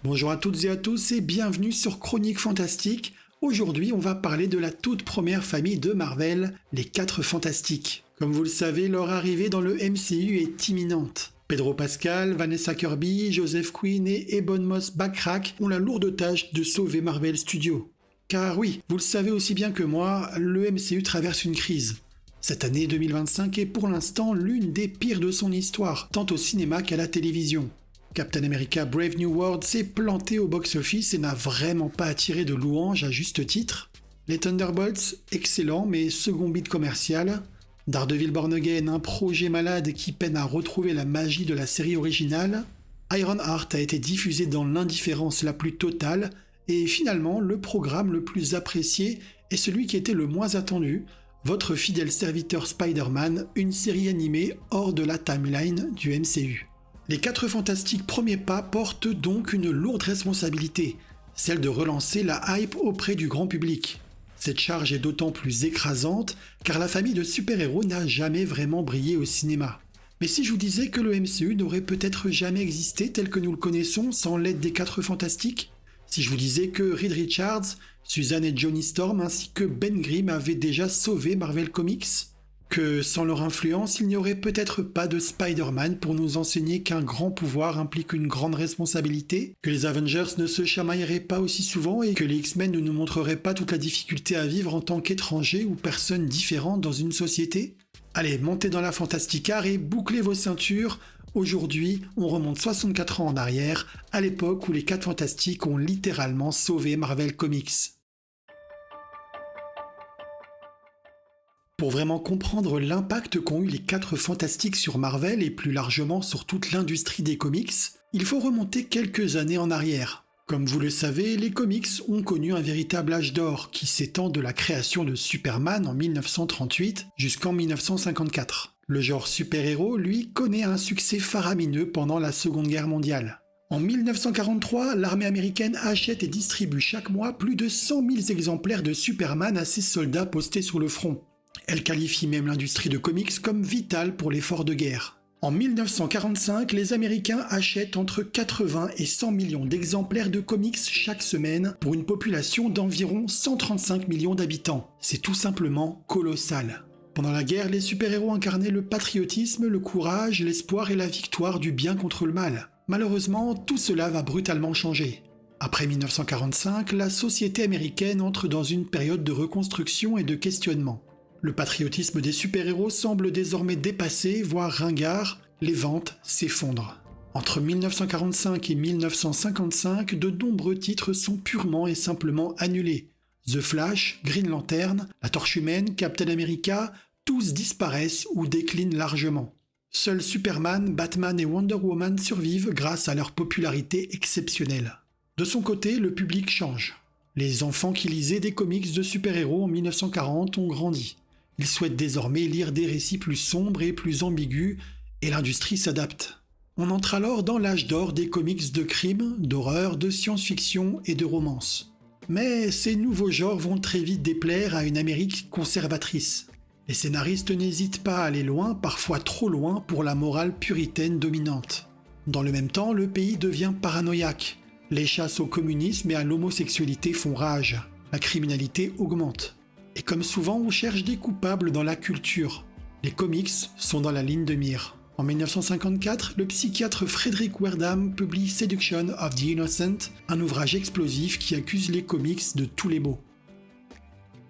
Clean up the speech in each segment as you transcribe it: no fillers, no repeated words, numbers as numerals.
Bonjour à toutes et à tous et bienvenue sur Chronique Fantastique. Aujourd'hui, on va parler de la toute première famille de Marvel, les 4 Fantastiques. Comme vous le savez, leur arrivée dans le MCU est imminente. Pedro Pascal, Vanessa Kirby, Joseph Quinn et Ebon Moss-Backrack ont la lourde tâche de sauver Marvel Studios. Car oui, vous le savez aussi bien que moi, le MCU traverse une crise. Cette année 2025 est pour l'instant l'une des pires de son histoire, tant au cinéma qu'à la télévision. Captain America Brave New World s'est planté au box-office et n'a vraiment pas attiré de louanges à juste titre. Les Thunderbolts, excellent mais second bid commercial. Daredevil Born Again, un projet malade qui peine à retrouver la magie de la série originale. Ironheart a été diffusé dans l'indifférence la plus totale. Et finalement, le programme le plus apprécié est celui qui était le moins attendu, votre fidèle serviteur Spider-Man, une série animée hors de la timeline du MCU. Les 4 Fantastiques premiers pas portent donc une lourde responsabilité, celle de relancer la hype auprès du grand public. Cette charge est d'autant plus écrasante car la famille de super-héros n'a jamais vraiment brillé au cinéma. Mais si je vous disais que le MCU n'aurait peut-être jamais existé tel que nous le connaissons sans l'aide des 4 Fantastiques ? Si je vous disais que Reed Richards, Suzanne et Johnny Storm ainsi que Ben Grimm avaient déjà sauvé Marvel Comics ? Que sans leur influence, il n'y aurait peut-être pas de Spider-Man pour nous enseigner qu'un grand pouvoir implique une grande responsabilité, que les Avengers ne se chamailleraient pas aussi souvent et que les X-Men ne nous montreraient pas toute la difficulté à vivre en tant qu'étrangers ou personnes différentes dans une société ? Allez, montez dans la Fantasticard et bouclez vos ceintures. Aujourd'hui, on remonte 64 ans en arrière, à l'époque où les 4 Fantastiques ont littéralement sauvé Marvel Comics. Pour vraiment comprendre l'impact qu'ont eu les 4 Fantastiques sur Marvel et plus largement sur toute l'industrie des comics, il faut remonter quelques années en arrière. Comme vous le savez, les comics ont connu un véritable âge d'or qui s'étend de la création de Superman en 1938 jusqu'en 1954. Le genre super-héros, lui, connaît un succès faramineux pendant la Seconde Guerre mondiale. En 1943, l'armée américaine achète et distribue chaque mois plus de 100 000 exemplaires de Superman à ses soldats postés sur le front. Elle qualifie même l'industrie de comics comme vitale pour l'effort de guerre. En 1945, les Américains achètent entre 80 et 100 millions d'exemplaires de comics chaque semaine pour une population d'environ 135 millions d'habitants. C'est tout simplement colossal. Pendant la guerre, les super-héros incarnaient le patriotisme, le courage, l'espoir et la victoire du bien contre le mal. Malheureusement, tout cela va brutalement changer. Après 1945, la société américaine entre dans une période de reconstruction et de questionnement. Le patriotisme des super-héros semble désormais dépassé, voire ringard, les ventes s'effondrent. Entre 1945 et 1955, de nombreux titres sont purement et simplement annulés. The Flash, Green Lantern, La Torche Humaine, Captain America, tous disparaissent ou déclinent largement. Seuls Superman, Batman et Wonder Woman survivent grâce à leur popularité exceptionnelle. De son côté, le public change. Les enfants qui lisaient des comics de super-héros en 1940 ont grandi. Ils souhaitent désormais lire des récits plus sombres et plus ambigus, et l'industrie s'adapte. On entre alors dans l'âge d'or des comics de crime, d'horreur, de science-fiction et de romance. Mais ces nouveaux genres vont très vite déplaire à une Amérique conservatrice. Les scénaristes n'hésitent pas à aller loin, parfois trop loin pour la morale puritaine dominante. Dans le même temps, le pays devient paranoïaque. Les chasses au communisme et à l'homosexualité font rage. La criminalité augmente. Et comme souvent, on cherche des coupables dans la culture. Les comics sont dans la ligne de mire. En 1954, le psychiatre Frederick Werdam publie Seduction of the Innocent, un ouvrage explosif qui accuse les comics de tous les maux.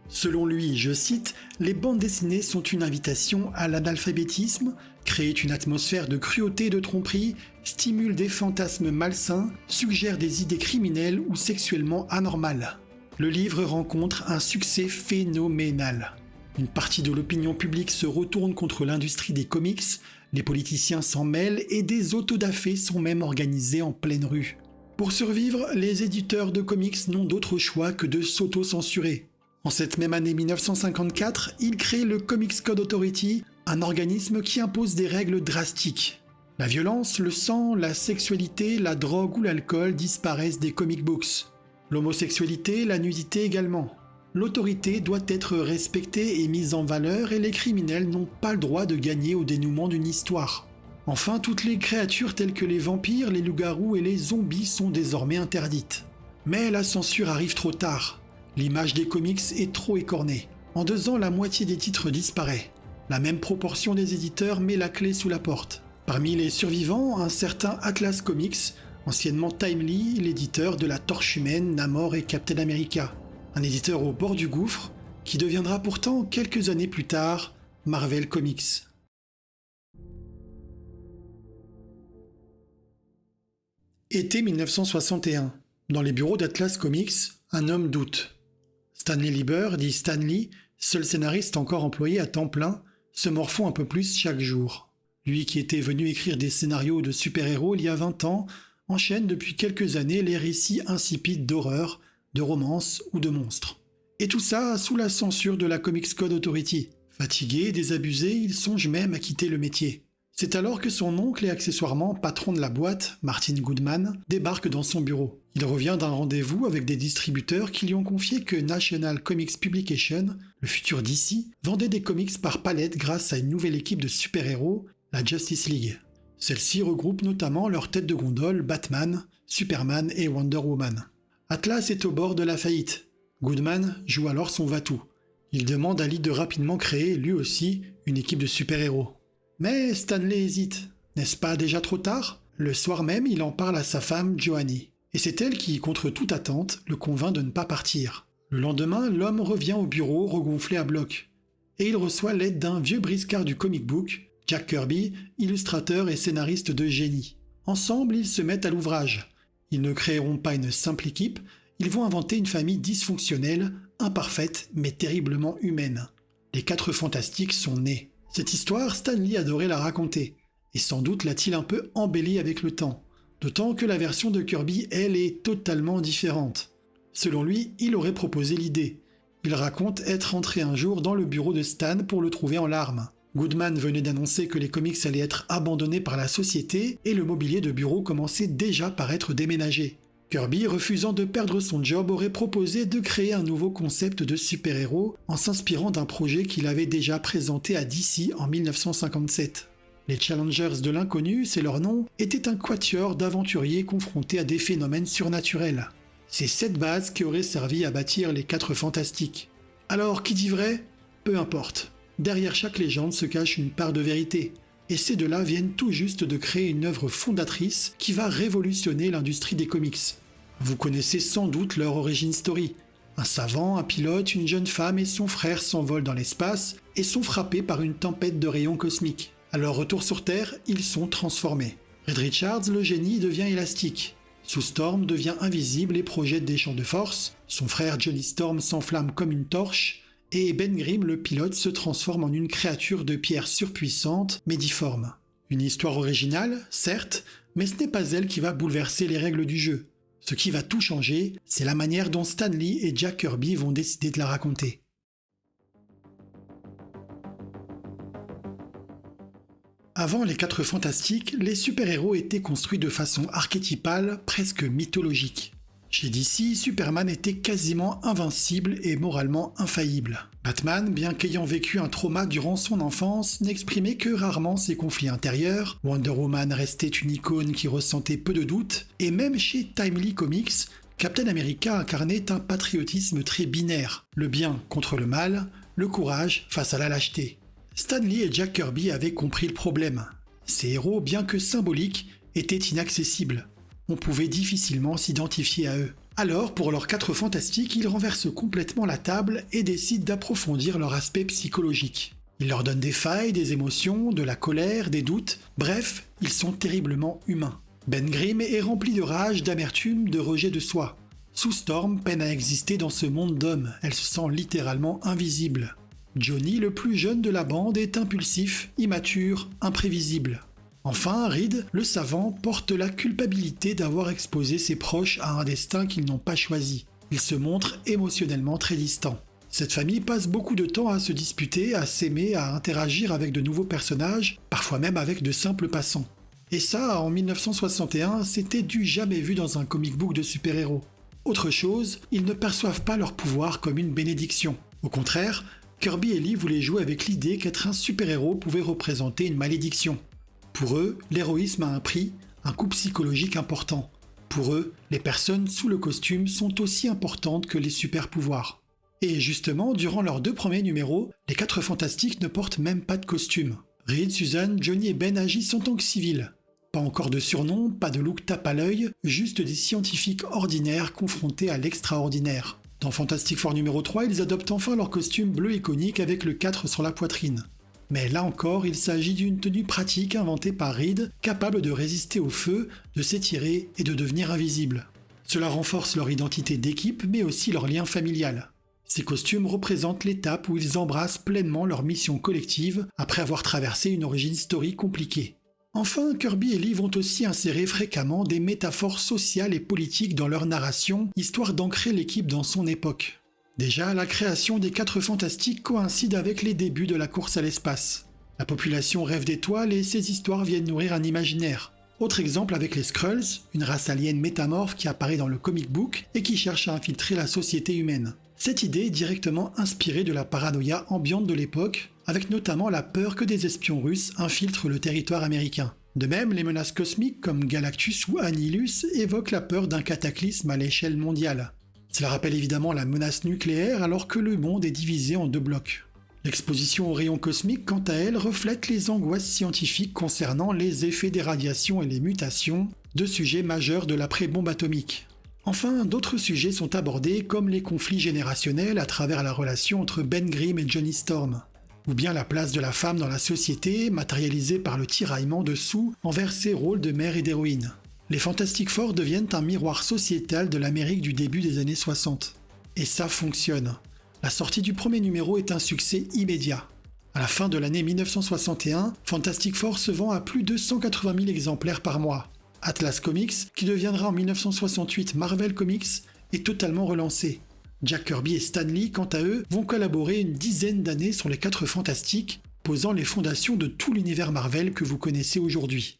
Selon lui, je cite, « Les bandes dessinées sont une invitation à l'analphabétisme, créent une atmosphère de cruauté et de tromperie, stimulent des fantasmes malsains, suggèrent des idées criminelles ou sexuellement anormales. » Le livre rencontre un succès phénoménal. Une partie de l'opinion publique se retourne contre l'industrie des comics, les politiciens s'en mêlent et des autodafés sont même organisés en pleine rue. Pour survivre, les éditeurs de comics n'ont d'autre choix que de s'auto-censurer. En cette même année 1954, ils créent le Comics Code Authority, un organisme qui impose des règles drastiques. La violence, le sang, la sexualité, la drogue ou l'alcool disparaissent des comic books. L'homosexualité, la nudité également. L'autorité doit être respectée et mise en valeur et les criminels n'ont pas le droit de gagner au dénouement d'une histoire. Enfin, toutes les créatures telles que les vampires, les loups-garous et les zombies sont désormais interdites. Mais la censure arrive trop tard. L'image des comics est trop écornée. En 2 ans, la moitié des titres disparaît. La même proportion des éditeurs met la clé sous la porte. Parmi les survivants, un certain Atlas Comics, anciennement Timely, l'éditeur de la Torche Humaine, Namor et Captain America. Un éditeur au bord du gouffre, qui deviendra pourtant, quelques années plus tard, Marvel Comics. Été 1961. Dans les bureaux d'Atlas Comics, un homme doute. Stanley Lieber, dit Stanley, seul scénariste encore employé à temps plein, se morfond un peu plus chaque jour. Lui qui était venu écrire des scénarios de super-héros il y a 20 ans, enchaîne depuis quelques années les récits insipides d'horreur, de romance ou de monstres. Et tout ça sous la censure de la Comics Code Authority. Fatigué, désabusé, il songe même à quitter le métier. C'est alors que son oncle et accessoirement patron de la boîte, Martin Goodman, débarque dans son bureau. Il revient d'un rendez-vous avec des distributeurs qui lui ont confié que National Comics Publication, le futur DC, vendait des comics par palette grâce à une nouvelle équipe de super-héros, la Justice League. Celle-ci regroupe notamment leurs têtes de gondole Batman, Superman et Wonder Woman. Atlas est au bord de la faillite. Goodman joue alors son va-tout. Il demande à Lee de rapidement créer, lui aussi, une équipe de super-héros. Mais Stanley hésite. N'est-ce pas déjà trop tard ? Le soir même, il en parle à sa femme, Joanny. Et c'est elle qui, contre toute attente, le convainc de ne pas partir. Le lendemain, l'homme revient au bureau regonflé à bloc. Et il reçoit l'aide d'un vieux briscard du comic book, Jack Kirby, illustrateur et scénariste de génie. Ensemble, ils se mettent à l'ouvrage. Ils ne créeront pas une simple équipe, ils vont inventer une famille dysfonctionnelle, imparfaite mais terriblement humaine. Les 4 Fantastiques sont nés. Cette histoire, Stanley adorait la raconter, et sans doute l'a-t-il un peu embellie avec le temps, d'autant que la version de Kirby, elle, est totalement différente. Selon lui, il aurait proposé l'idée. Il raconte être entré un jour dans le bureau de Stan pour le trouver en larmes. Goodman venait d'annoncer que les comics allaient être abandonnés par la société et le mobilier de bureau commençait déjà par être déménagé. Kirby, refusant de perdre son job, aurait proposé de créer un nouveau concept de super-héros en s'inspirant d'un projet qu'il avait déjà présenté à DC en 1957. Les Challengers de l'inconnu, c'est leur nom, étaient un quatuor d'aventuriers confrontés à des phénomènes surnaturels. C'est cette base qui aurait servi à bâtir les 4 Fantastiques. Alors, qui dit vrai ? Peu importe. Derrière chaque légende se cache une part de vérité. Et ces deux-là viennent tout juste de créer une œuvre fondatrice qui va révolutionner l'industrie des comics. Vous connaissez sans doute leur origin story. Un savant, un pilote, une jeune femme et son frère s'envolent dans l'espace et sont frappés par une tempête de rayons cosmiques. À leur retour sur Terre, ils sont transformés. Reed Richards, le génie, devient élastique. Sue Storm devient invisible et projette des champs de force. Son frère Johnny Storm s'enflamme comme une torche. Et Ben Grimm, le pilote, se transforme en une créature de pierre surpuissante, mais difforme. Une histoire originale, certes, mais ce n'est pas elle qui va bouleverser les règles du jeu. Ce qui va tout changer, c'est la manière dont Stan Lee et Jack Kirby vont décider de la raconter. Avant les 4 Fantastiques, les super-héros étaient construits de façon archétypale, presque mythologique. Chez DC, Superman était quasiment invincible et moralement infaillible. Batman, bien qu'ayant vécu un trauma durant son enfance, n'exprimait que rarement ses conflits intérieurs. Wonder Woman restait une icône qui ressentait peu de doutes. Et même chez Timely Comics, Captain America incarnait un patriotisme très binaire. Le bien contre le mal, le courage face à la lâcheté. Stan Lee et Jack Kirby avaient compris le problème. Ces héros, bien que symboliques, étaient inaccessibles. On pouvait difficilement s'identifier à eux. Alors, pour leurs 4 Fantastiques, ils renversent complètement la table et décident d'approfondir leur aspect psychologique. Ils leur donnent des failles, des émotions, de la colère, des doutes, bref, ils sont terriblement humains. Ben Grimm est rempli de rage, d'amertume, de rejet de soi. Sue Storm peine à exister dans ce monde d'hommes, elle se sent littéralement invisible. Johnny, le plus jeune de la bande, est impulsif, immature, imprévisible. Enfin, Reed, le savant, porte la culpabilité d'avoir exposé ses proches à un destin qu'ils n'ont pas choisi. Il se montre émotionnellement très distant. Cette famille passe beaucoup de temps à se disputer, à s'aimer, à interagir avec de nouveaux personnages, parfois même avec de simples passants. Et ça, en 1961, c'était du jamais vu dans un comic book de super-héros. Autre chose, ils ne perçoivent pas leur pouvoir comme une bénédiction. Au contraire, Kirby et Lee voulaient jouer avec l'idée qu'être un super-héros pouvait représenter une malédiction. Pour eux, l'héroïsme a un prix, un coût psychologique important. Pour eux, les personnes sous le costume sont aussi importantes que les super-pouvoirs. Et justement, durant leurs 2 premiers numéros, les 4 Fantastiques ne portent même pas de costume. Reed, Susan, Johnny et Ben agissent en tant que civils. Pas encore de surnom, pas de look tape à l'œil, juste des scientifiques ordinaires confrontés à l'extraordinaire. Dans Fantastic Four numéro 3, ils adoptent enfin leur costume bleu iconique avec le 4 sur la poitrine. Mais là encore, il s'agit d'une tenue pratique inventée par Reed, capable de résister au feu, de s'étirer et de devenir invisible. Cela renforce leur identité d'équipe, mais aussi leur lien familial. Ces costumes représentent l'étape où ils embrassent pleinement leur mission collective après avoir traversé une origin story compliquée. Enfin, Kirby et Lee vont aussi insérer fréquemment des métaphores sociales et politiques dans leur narration, histoire d'ancrer l'équipe dans son époque. Déjà, la création des 4 Fantastiques coïncide avec les débuts de la course à l'espace. La population rêve d'étoiles et ces histoires viennent nourrir un imaginaire. Autre exemple avec les Skrulls, une race alien métamorphe qui apparaît dans le comic book et qui cherche à infiltrer la société humaine. Cette idée est directement inspirée de la paranoïa ambiante de l'époque, avec notamment la peur que des espions russes infiltrent le territoire américain. De même, les menaces cosmiques comme Galactus ou Annihilus évoquent la peur d'un cataclysme à l'échelle mondiale. Cela rappelle évidemment la menace nucléaire alors que le monde est divisé en 2 blocs. L'exposition aux rayons cosmiques, quant à elle, reflète les angoisses scientifiques concernant les effets des radiations et les mutations, 2 sujets majeurs de l'après-bombe atomique. Enfin, d'autres sujets sont abordés comme les conflits générationnels à travers la relation entre Ben Grimm et Johnny Storm, ou bien la place de la femme dans la société matérialisée par le tiraillement de Sue envers ses rôles de mère et d'héroïne. Les Fantastic Four deviennent un miroir sociétal de l'Amérique du début des années 60. Et ça fonctionne. La sortie du premier numéro est un succès immédiat. À la fin de l'année 1961, Fantastic Four se vend à plus de 180 000 exemplaires par mois. Atlas Comics, qui deviendra en 1968 Marvel Comics, est totalement relancé. Jack Kirby et Stan Lee, quant à eux, vont collaborer une dizaine d'années sur les 4 Fantastiques, posant les fondations de tout l'univers Marvel que vous connaissez aujourd'hui.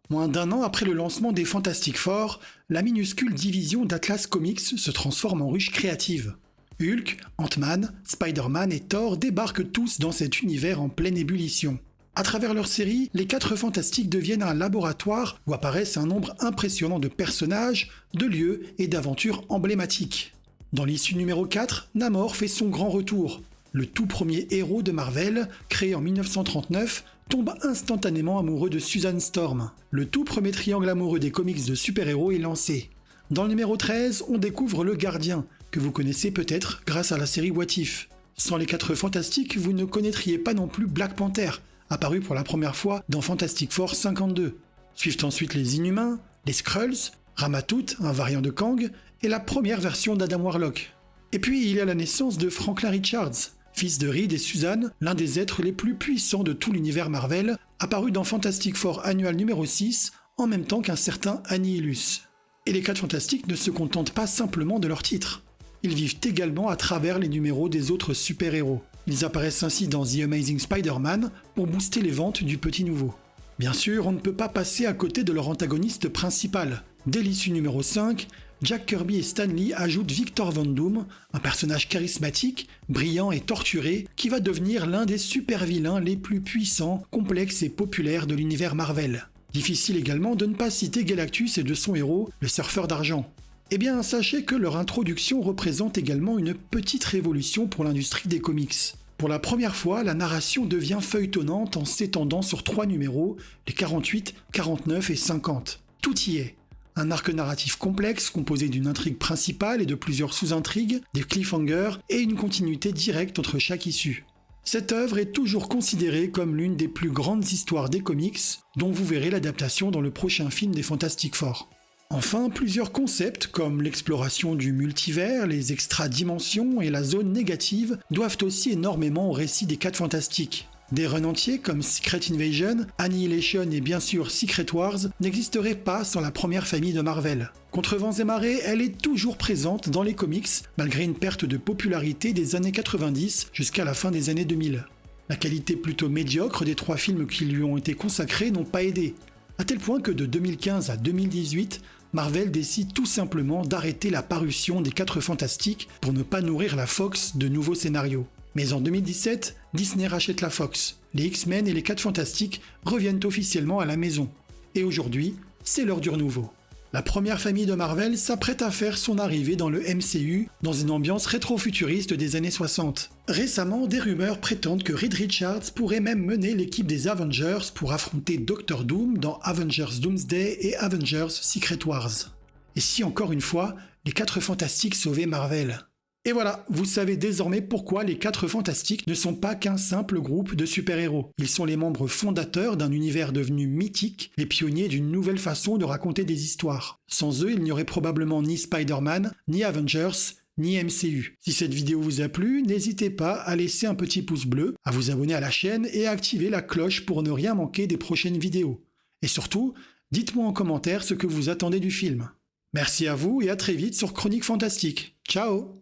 Moins d'1 an après le lancement des Fantastic Four, la minuscule division d'Atlas Comics se transforme en ruche créative. Hulk, Ant-Man, Spider-Man et Thor débarquent tous dans cet univers en pleine ébullition. À travers leur série, les 4 Fantastiques deviennent un laboratoire où apparaissent un nombre impressionnant de personnages, de lieux et d'aventures emblématiques. Dans l'issue numéro 4, Namor fait son grand retour. Le tout premier héros de Marvel, créé en 1939, tombe instantanément amoureux de Susan Storm. Le tout premier triangle amoureux des comics de super-héros est lancé. Dans le numéro 13, on découvre le Gardien, que vous connaissez peut-être grâce à la série What If. Sans les 4 Fantastiques, vous ne connaîtriez pas non plus Black Panther, apparu pour la première fois dans Fantastic Four 52. Suivent ensuite les Inhumains, les Skrulls, Ramatout, un variant de Kang, et la première version d'Adam Warlock. Et puis il y a la naissance de Franklin Richards, fils de Reed et Susan, l'un des êtres les plus puissants de tout l'univers Marvel, apparu dans Fantastic Four annual numéro 6, en même temps qu'un certain Annihilus. Et les 4 Fantastiques ne se contentent pas simplement de leur titre. Ils vivent également à travers les numéros des autres super-héros. Ils apparaissent ainsi dans The Amazing Spider-Man pour booster les ventes du petit nouveau. Bien sûr, on ne peut pas passer à côté de leur antagoniste principal. Dès l'issue numéro 5, Jack Kirby et Stan Lee ajoutent Victor Von Doom, un personnage charismatique, brillant et torturé, qui va devenir l'un des super-vilains les plus puissants, complexes et populaires de l'univers Marvel. Difficile également de ne pas citer Galactus et de son héros, le surfeur d'argent. Eh bien, sachez que leur introduction représente également une petite révolution pour l'industrie des comics. Pour la première fois, la narration devient feuilletonnante en s'étendant sur 3 numéros, les 48, 49 et 50. Tout y est. Un arc narratif complexe composé d'une intrigue principale et de plusieurs sous-intrigues, des cliffhangers et une continuité directe entre chaque issue. Cette œuvre est toujours considérée comme l'une des plus grandes histoires des comics, dont vous verrez l'adaptation dans le prochain film des Fantastic Four. Enfin, plusieurs concepts comme l'exploration du multivers, les extra-dimensions et la zone négative doivent aussi énormément au récit des 4 Fantastiques. Des runs entiers comme Secret Invasion, Annihilation et bien sûr Secret Wars n'existeraient pas sans la première famille de Marvel. Contre vents et marées, elle est toujours présente dans les comics, malgré une perte de popularité des années 90 jusqu'à la fin des années 2000. La qualité plutôt médiocre des 3 films qui lui ont été consacrés n'ont pas aidé, à tel point que de 2015 à 2018, Marvel décide tout simplement d'arrêter la parution des 4 Fantastiques pour ne pas nourrir la Fox de nouveaux scénarios. Mais en 2017, Disney rachète la Fox. Les X-Men et les 4 Fantastiques reviennent officiellement à la maison. Et aujourd'hui, c'est l'heure du renouveau. La première famille de Marvel s'apprête à faire son arrivée dans le MCU dans une ambiance rétro-futuriste des années 60. Récemment, des rumeurs prétendent que Reed Richards pourrait même mener l'équipe des Avengers pour affronter Doctor Doom dans Avengers Doomsday et Avengers Secret Wars. Et si encore une fois, les 4 Fantastiques sauvaient Marvel? Et voilà, vous savez désormais pourquoi les 4 Fantastiques ne sont pas qu'un simple groupe de super-héros. Ils sont les membres fondateurs d'un univers devenu mythique, les pionniers d'une nouvelle façon de raconter des histoires. Sans eux, il n'y aurait probablement ni Spider-Man, ni Avengers, ni MCU. Si cette vidéo vous a plu, n'hésitez pas à laisser un petit pouce bleu, à vous abonner à la chaîne et à activer la cloche pour ne rien manquer des prochaines vidéos. Et surtout, dites-moi en commentaire ce que vous attendez du film. Merci à vous et à très vite sur Chroniques Fantastiques. Ciao!